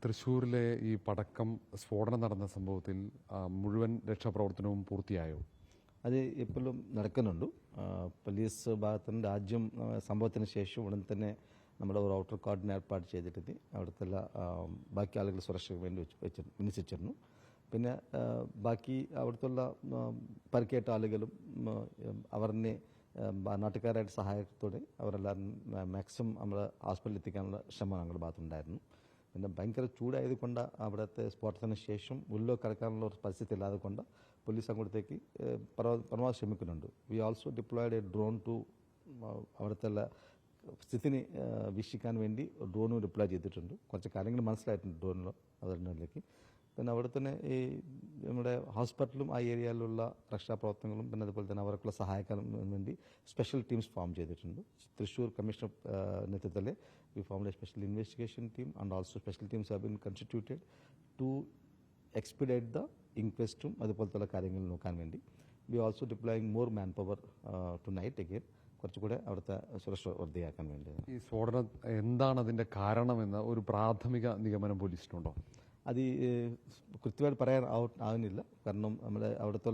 തൃശ്ശൂരിലെ ഈ പടക്കം സ്ഫോടനം നടന്ന സംഭവത്തിൽ മുഴുവൻ രക്ഷാപ്രവർത്തനവും പൂർത്തിയായോ? അത് ഇപ്പോഴും നടക്കുന്നുണ്ട്. പോലീസ് ഭാഗത്തുനിന്ന് രാജ്യം സംഭവത്തിന് ശേഷം ഉടൻ തന്നെ നമ്മുടെ ഒരു ഔട്ടർ കോർഡിനെ ഏർപ്പാട് ചെയ്തിട്ട് അവിടുത്തെ ബാക്കി ആളുകൾ സുരക്ഷയ്ക്ക് വേണ്ടി വിന്യസിച്ചിരുന്നു. പിന്നെ ബാക്കി അവിടുത്തെ പരിക്കേറ്റ ആളുകളും അവരെ നാട്ടുകാരായിട്ട് സഹായത്തോടെ അവരെല്ലാം മാക്സിമം നമ്മൾ ഹോസ്പിറ്റലിൽ എത്തിക്കാനുള്ള ശ്രമം ഞങ്ങളുടെ ഭാഗത്തുണ്ടായിരുന്നു. പിന്നെ ഭയങ്കര ചൂടായതുകൊണ്ട് അവിടുത്തെ സ്ഫോടനത്തിന് ശേഷം ഉള്ളിൽ കിടക്കാനുള്ള ഒരു പരിസ്ഥിതി ഇല്ലാതെ കൊണ്ട് പോലീസ് അങ്ങോട്ടേക്ക് പരമാവധി ശ്രമിക്കുന്നുണ്ട്. We also deployed a drone to അവിടുത്തെ സ്ഥിതിനെ വീക്ഷിക്കാൻ വേണ്ടി ഡ്രോണും ഡിപ്ലോയ് ചെയ്തിട്ടുണ്ട്. കുറച്ച് കാര്യങ്ങൾ മനസ്സിലായിട്ടുണ്ട് ഡ്രോണിൽ അതിലേക്ക്. പിന്നെ അവിടെ തന്നെ ഈ നമ്മുടെ ഹോസ്പിറ്റലും ആ ഏരിയയിലുള്ള രക്ഷാപ്രവർത്തനങ്ങളും പിന്നെ അതുപോലെ തന്നെ അവർക്കുള്ള സഹായിക്കാൻ വേണ്ടി സ്പെഷ്യൽ ടീംസ് ഫോം ചെയ്തിട്ടുണ്ട്. തൃശ്ശൂർ കമ്മീഷണർ നേതൃത്വത്തിൽ we formed a special investigation team and also special teams have been constituted to expediate the ഇൻക്വസ്റ്റും അതുപോലത്തെ കാര്യങ്ങൾ നോക്കാൻ വേണ്ടി. We also deploying more manpower tonight again കുറച്ചുകൂടെ അവിടുത്തെ സുരക്ഷ വർദ്ധിയാക്കാൻ വേണ്ടി. ഈ സ്ഫോടനം എന്താണ് അതിന്റെ കാരണമെന്ന് ഒരു പ്രാഥമിക നിഗമനം പോലീസിനുണ്ടോ? അത് കൃത്യമായിട്ട് പറയാൻ ആവുന്നില്ല. കാരണം നമ്മുടെ അവിടുത്തെ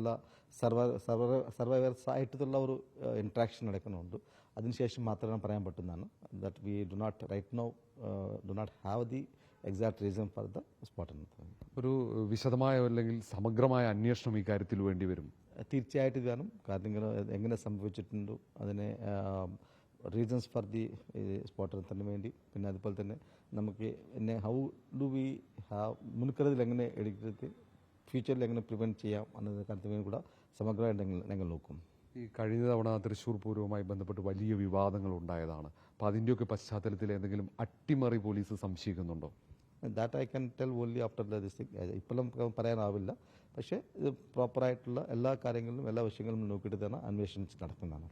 സർവൈവേഴ്സ് ആയിട്ടുള്ള ഒരു ഇൻട്രാക്ഷൻ നടക്കുന്നുണ്ട്. അതിനുശേഷം മാത്രമേ പറയാൻ പറ്റുന്നതാണ്. That we do not right now do not have the exact reason for the spot. ഒരു വിശദമായ അല്ലെങ്കിൽ സമഗ്രമായ അന്വേഷണം ഈ കാര്യത്തിൽ വേണ്ടി വരും. തീർച്ചയായിട്ടും വേണം. കാരണം എങ്ങനെ സംഭവിച്ചിട്ടുണ്ടോ അതിനെ റീസൺസ് ഫോർ ദി സ്പോട്ടനത്തിന് വേണ്ടി, പിന്നെ അതുപോലെ തന്നെ നമുക്ക് ഹൗ ഡു വി ഹാവ് മുൻകരുതൽ എങ്ങനെ എടുക്കുന്നത്, ഫ്യൂച്ചറിൽ എങ്ങനെ പ്രിവെൻറ്റ് ചെയ്യാം എന്നത് കാര്യത്തിന് കൂടെ സമഗ്രമായിട്ട് ഞങ്ങൾ നോക്കും. ഈ കഴിഞ്ഞ തവണ തൃശ്ശൂർ പൂരവുമായി ബന്ധപ്പെട്ട് വലിയ വിവാദങ്ങൾ ഉണ്ടായതാണ്. അപ്പോൾ അതിൻ്റെയൊക്കെ പശ്ചാത്തലത്തിൽ എന്തെങ്കിലും അട്ടിമറി പോലീസ് സംശയിക്കുന്നുണ്ടോ? That I can tell only after this thing. ഇപ്പോഴും പറയാനാവില്ല. പക്ഷേ ഇത് പ്രോപ്പറായിട്ടുള്ള എല്ലാ കാര്യങ്ങളിലും എല്ലാ വിഷയങ്ങളും നോക്കിയിട്ട് തന്നെ അന്വേഷണം നടത്തുന്നതാണ്.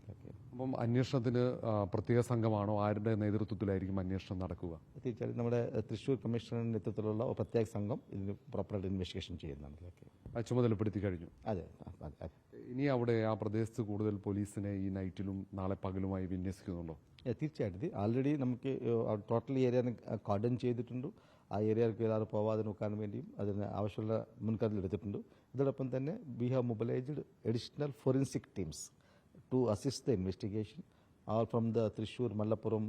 അപ്പം അന്വേഷണത്തിന് പ്രത്യേക സംഘമാണോ, ആരുടെ നേതൃത്വത്തിലായിരിക്കും അന്വേഷണം നടക്കുക? തീർച്ചയായും നമ്മുടെ തൃശ്ശൂർ കമ്മീഷണറുടെ നേതൃത്വത്തിലുള്ള ഒരു പ്രത്യേക സംഘം ഇതിന് പ്രോപ്പറായിട്ട് ഇൻവെസ്റ്റിഗേഷൻ ചെയ്യുന്നതാണ്. ചുമതലപ്പെടുത്തി കഴിഞ്ഞു. അതെ. ഇനി അവിടെ ആ പ്രദേശത്ത് കൂടുതൽ പോലീസിനെ ഈ നൈറ്റിലും നാളെ പകലുമായി വിന്യസിക്കുന്നുണ്ടോ? തീർച്ചയായിട്ടും ആൾറെഡി നമുക്ക് ടോട്ടൽ ഏരിയ കോർഡൻ ചെയ്തിട്ടുണ്ട്. ആ ഏരിയയിലേക്ക് എല്ലാവരും പോവാതെ നോക്കാൻ വേണ്ടിയും അതിന് ആവശ്യമുള്ള മുൻകരുതൽ എടുത്തിട്ടുണ്ട്. ഇതോടൊപ്പം തന്നെ we have mobilised additional forensic teams to assist the investigation all from the Thrissur, Malappuram,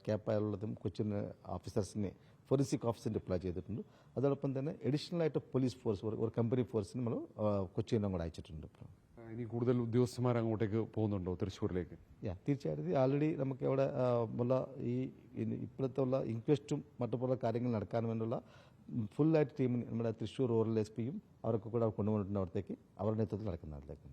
കേപ്പായുള്ളതും കൊച്ചിൻ ഓഫീസേഴ്സിനെ ഫോറൻസിക് ഓഫീസർ ഡിപ്ലോയ് ചെയ്തിട്ടുണ്ട്. അതോടൊപ്പം തന്നെ അഡീഷണൽ ആയിട്ട് പോലീസ് ഫോഴ്സ് ഒരു കമ്പനി ഫോഴ്സിന് നമ്മൾ കൊച്ചിയിലും കൂടെ അയച്ചിട്ടുണ്ട്. ഇനി കൂടുതൽ ഉദ്യോഗസ്ഥന്മാർ അങ്ങോട്ടേക്ക് പോകുന്നുണ്ടോ തൃശ്ശൂരിലേക്ക്? തീർച്ചയായിട്ടും ആൾറെഡി നമുക്ക് അവിടെ ഉള്ള ഈ ഇപ്പോഴത്തെ ഉള്ള ഇൻക്വസ്റ്റും മറ്റുള്ള കാര്യങ്ങൾ നടക്കാൻ വേണ്ടിയുള്ള ഫുള്ളായിട്ട് ടീമിന് നമ്മുടെ തൃശ്ശൂർ റൂറൽ SP യും അവരൊക്കെ കൂടെ കൊണ്ടുവന്നിട്ടുണ്ട് അവിടത്തേക്ക്, അവരുടെ നേതൃത്വത്തിൽ നടക്കുന്നതിലേക്ക്.